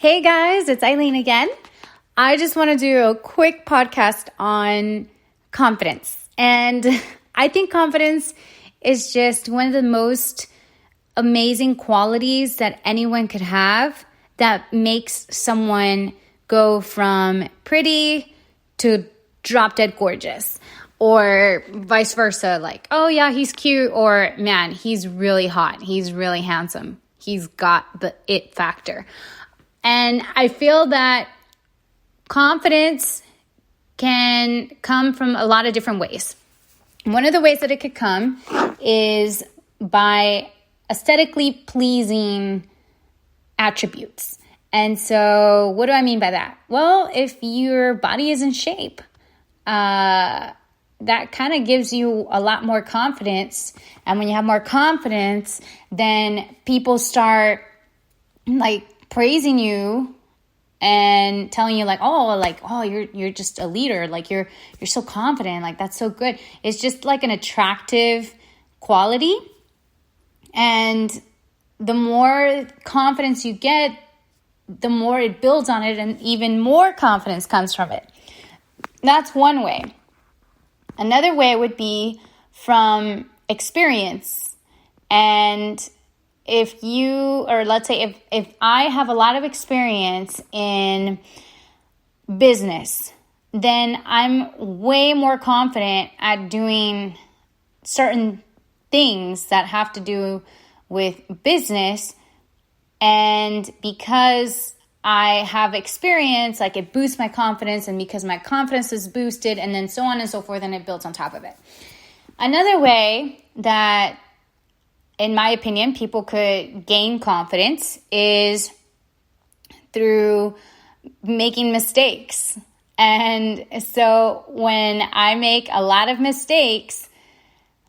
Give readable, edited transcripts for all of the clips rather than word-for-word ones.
Hey guys, it's Eileen again. I just want to do a quick podcast on confidence. And I think confidence is just one of the most amazing qualities that anyone could have that makes someone go from pretty to drop dead gorgeous, or vice versa. Like, oh yeah, he's cute, or man, he's really hot. He's really handsome. He's got the it factor. And I feel that confidence can come from a lot of different ways. One of the ways that it could come is by aesthetically pleasing attributes. And so what do I mean by that? Well, if your body is in shape, that kind of gives you a lot more confidence. And when you have more confidence, then people start praising you and telling you you're just a leader, like you're so confident, like that's so good. It's just like an attractive quality. And the more confidence you get, the more it builds on it, and even more confidence comes from it. That's one way. Another way would be from experience. And if I have a lot of experience in business, then I'm way more confident at doing certain things that have to do with business. And because I have experience, it boosts my confidence, and because my confidence is boosted, and then so on and so forth, and it builds on top of it. Another way that, in my opinion, people could gain confidence is through making mistakes. And so when I make a lot of mistakes,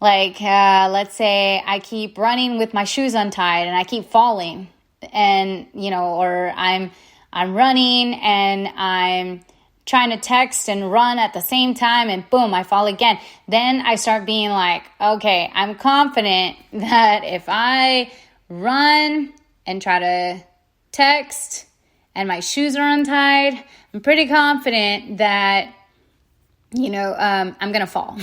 let's say I keep running with my shoes untied and I keep falling, and, or I'm running and I'm trying to text and run at the same time, and boom, I fall again. Then I start being like, okay, I'm confident that if I run and try to text and my shoes are untied, I'm pretty confident that, I'm going to fall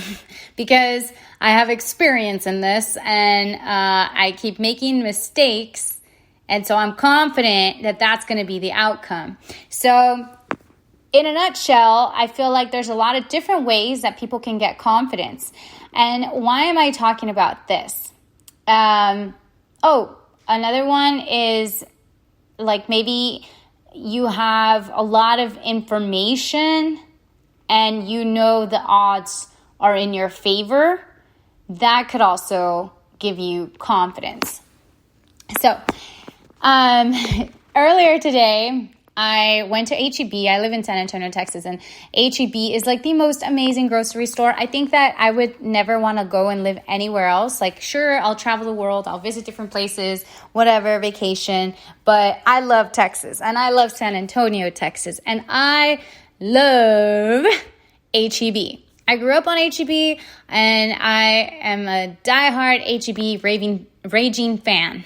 because I have experience in this, and I keep making mistakes. And so I'm confident that that's going to be the outcome. So in a nutshell, I feel like there's a lot of different ways that people can get confidence. And why am I talking about this? Another one is maybe you have a lot of information and the odds are in your favor. That could also give you confidence. So, earlier today, I went to H-E-B. I live in San Antonio, Texas, and H-E-B is the most amazing grocery store. I think that I would never want to go and live anywhere else. Sure, I'll travel the world, I'll visit different places, whatever, vacation, but I love Texas, and I love San Antonio, Texas, and I love H-E-B. I grew up on H-E-B, and I am a diehard H-E-B raging fan.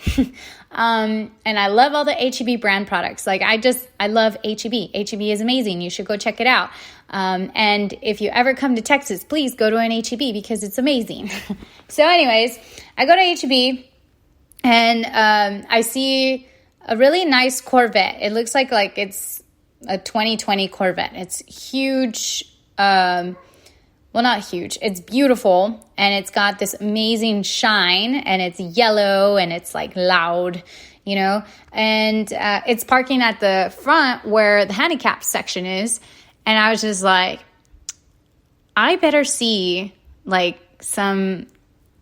And I love all the H-E-B brand products. I love H-E-B. H-E-B is amazing. You should go check it out. And if you ever come to Texas, please go to an H-E-B because it's amazing. So anyways, I go to H-E-B and I see a really nice Corvette. It looks like it's a 2020 Corvette. It's huge. Well, not huge. It's beautiful, and it's got this amazing shine, and it's yellow, and it's loud, and it's parking at the front where the handicap section is. And I was just like, I better see some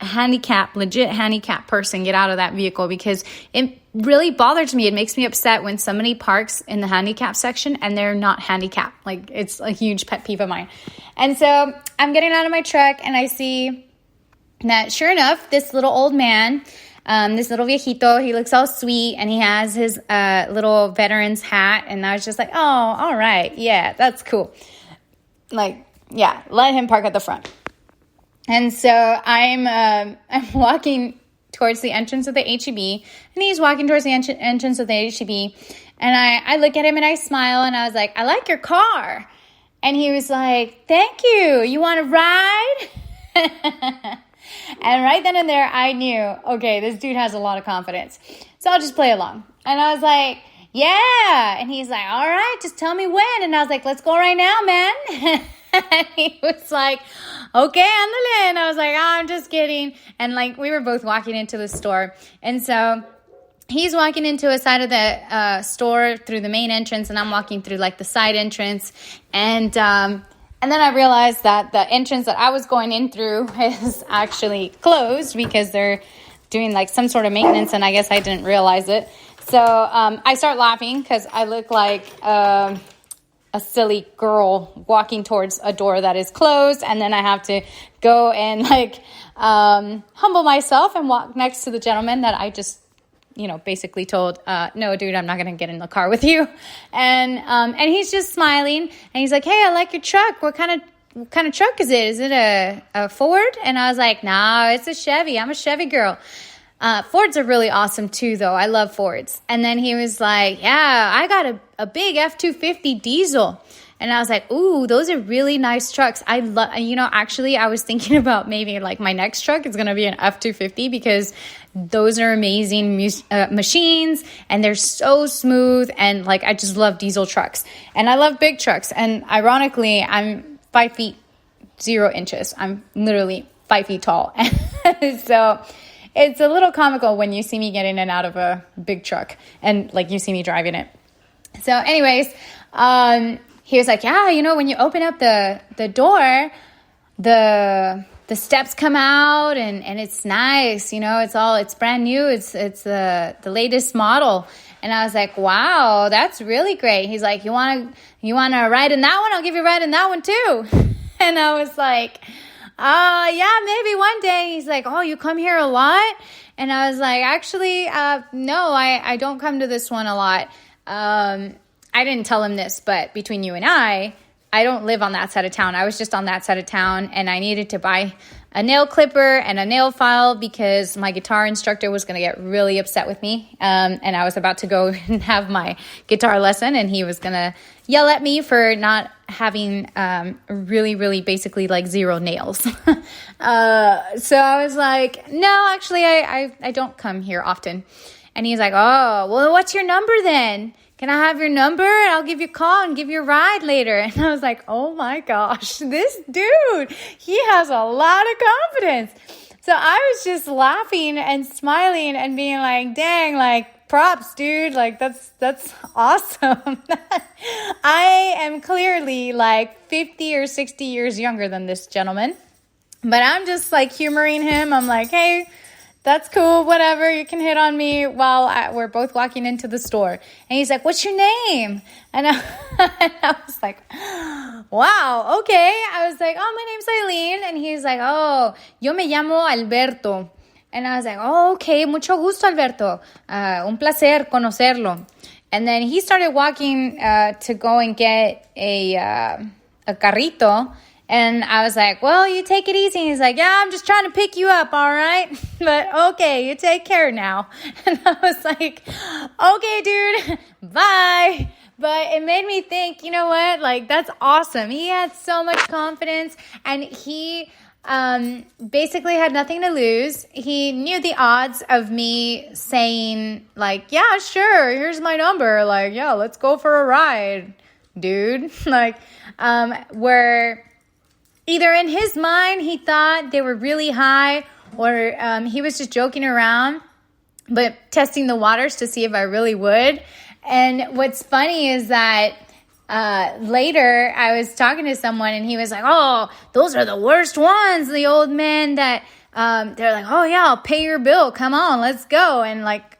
legit handicap person get out of that vehicle, because it really bothers me. It makes me upset when somebody parks in the handicap section and they're not handicapped. It's a huge pet peeve of mine. And so I'm getting out of my truck and I see that sure enough, this little old man, this little viejito, he looks all sweet and he has his little veteran's hat. And I was just like, oh, all right. Yeah, that's cool. Yeah, let him park at the front. And so I'm walking towards the entrance of the H-E-B, and he's walking towards the entrance of the H-E-B, And I look at him and I smile and I was like, I like your car. And he was like, thank you. You want to ride? And right then and there, I knew, okay, this dude has a lot of confidence. So I'll just play along. And I was like, yeah. And he's like, all right, just tell me when. And I was like, let's go right now, man. And he was like, okay, ándale. And I was like, I'm just kidding. And like, we were both walking into the store. And so he's walking into a side of the store through the main entrance, and I'm walking through like the side entrance. And then I realized that the entrance that I was going in through is actually closed because they're doing like some sort of maintenance, and I guess I didn't realize it. So I start laughing because I look like a silly girl walking towards a door that is closed, and then I have to go and like humble myself and walk next to the gentleman that I just basically told, no, dude, I'm not going to get in the car with you. And he's just smiling, and he's like, hey, I like your truck. What kind of truck is it? Is it a Ford? And I was like, no, it's a Chevy. I'm a Chevy girl. Fords are really awesome too, though. I love Fords. And then he was like, yeah, I got a big F-250 diesel. And I was like, ooh, those are really nice trucks. I love, actually, I was thinking about maybe like my next truck is going to be an F-250 because those are amazing machines and they're so smooth. And like, I just love diesel trucks and I love big trucks. And ironically, I'm 5 feet, 0 inches. I'm literally 5 feet tall. So it's a little comical when you see me get in and out of a big truck and like you see me driving it. So anyways, he was like, yeah, when you open up the door, the steps come out and it's nice, it's brand new. It's the latest model. And I was like, wow, that's really great. He's like, you want to ride in that one? I'll give you a ride in that one too. And I was like, yeah, maybe one day. He's like, oh, you come here a lot? And I was like, actually, no, I don't come to this one a lot. I didn't tell him this, but between you and I don't live on that side of town. I was just on that side of town, and I needed to buy a nail clipper and a nail file because my guitar instructor was going to get really upset with me. And I was about to go and have my guitar lesson, and he was going to yell at me for not having really, really basically like 0 nails. So I was like, no, actually, I don't come here often. And he's like, oh, well, what's your number then? Can I have your number? And I'll give you a call and give you a ride later. And I was like, oh my gosh, this dude, he has a lot of confidence. So I was just laughing and smiling and being like, dang, like props, dude. Like that's awesome. I am clearly like 50 or 60 years younger than this gentleman. But I'm just like humoring him. I'm like, hey, that's cool, whatever, you can hit on me while we're both walking into the store. And he's like, what's your name? And I was like, wow, okay. I was like, oh, my name's Eileen. And he's like, oh, yo me llamo Alberto. And I was like, oh, okay, mucho gusto, Alberto. Un placer conocerlo. And then he started walking to go and get a carrito. And I was like, well, you take it easy. And he's like, yeah, I'm just trying to pick you up, all right? But okay, you take care now. And I was like, okay, dude, bye. But it made me think, you know what? Like, that's awesome. He had so much confidence, and he basically had nothing to lose. He knew the odds of me saying, like, yeah, sure, here's my number. Like, yeah, let's go for a ride, dude. Like, where either in his mind he thought they were really high, or he was just joking around, but testing the waters to see if I really would. And what's funny is that later I was talking to someone, and he was like, oh, those are the worst ones. The old men that they're like, oh yeah, I'll pay your bill. Come on, let's go. And like,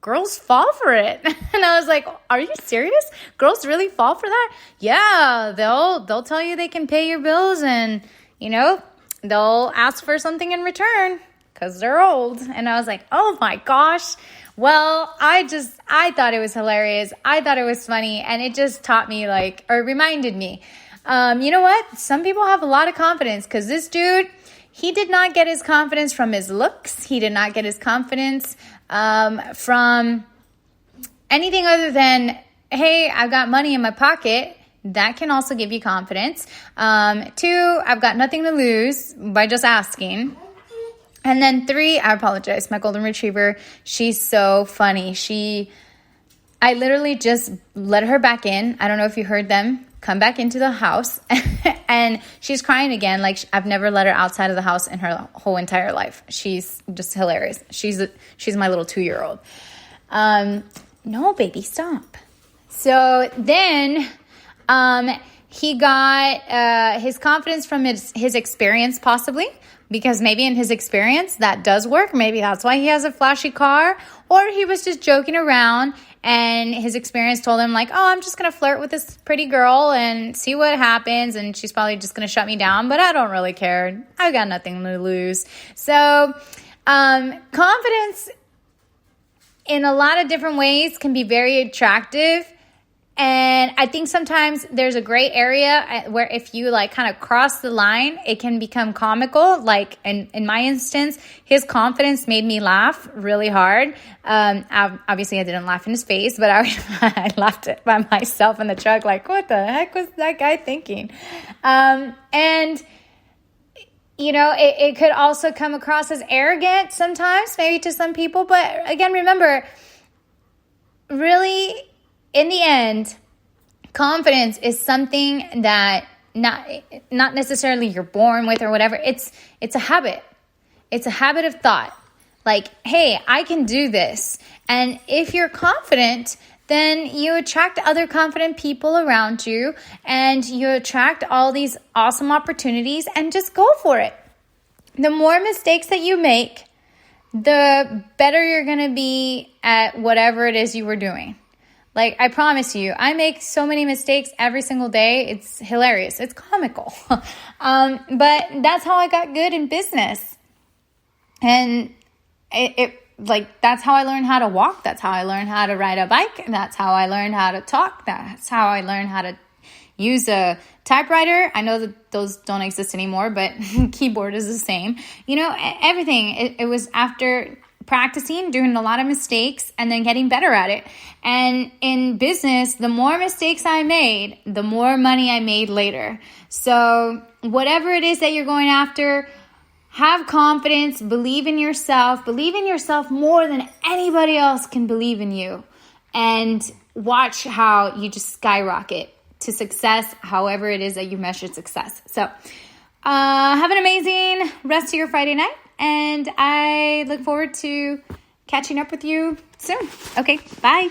girls fall for it. And I was like, are you serious? Girls really fall for that? Yeah, they'll tell you they can pay your bills, and they'll ask for something in return because they're old. And I was like, oh my gosh. Well, I thought it was hilarious. I thought it was funny, and it just taught me reminded me, you know what? Some people have a lot of confidence, because this dude, he did not get his confidence from his looks. He did not get his confidence from anything other than, hey, I've got money in my pocket, that can also give you confidence. 2, I've got nothing to lose by just asking. And then 3, I apologize, my golden retriever, she's so funny. I literally just let her back in. I don't know if you heard them come back into the house. And she's crying again. Like, I've never let her outside of the house in her whole entire life. She's just hilarious. She's my little 2-year-old. No, baby, stop. So then he got his confidence from his experience, possibly. Because maybe in his experience, that does work. Maybe that's why he has a flashy car. Or he was just joking around and his experience told him like, oh, I'm just going to flirt with this pretty girl and see what happens. And she's probably just going to shut me down. But I don't really care. I've got nothing to lose. So confidence in a lot of different ways can be very attractive. And I think sometimes there's a gray area where if you like kind of cross the line, it can become comical. Like in my instance, his confidence made me laugh really hard. Obviously, I didn't laugh in his face, but I laughed by myself in the truck. Like, what the heck was that guy thinking? And you know, it could also come across as arrogant sometimes, maybe to some people. But again, remember, really, in the end, confidence is something that not necessarily you're born with or whatever. It's a habit. It's a habit of thought. Like, hey, I can do this. And if you're confident, then you attract other confident people around you and you attract all these awesome opportunities and just go for it. The more mistakes that you make, the better you're going to be at whatever it is you were doing. Like, I promise you, I make so many mistakes every single day. It's hilarious. It's comical. But that's how I got good in business. And that's how I learned how to walk. That's how I learned how to ride a bike. That's how I learned how to talk. That's how I learned how to use a typewriter. I know that those don't exist anymore, but keyboard is the same. You know, everything. It was after practicing, doing a lot of mistakes, and then getting better at it. And in business, the more mistakes I made, the more money I made later. So whatever it is that you're going after, have confidence, believe in yourself more than anybody else can believe in you. And watch how you just skyrocket to success, however it is that you measure success. So have an amazing rest of your Friday night. And I look forward to catching up with you soon. Okay, bye.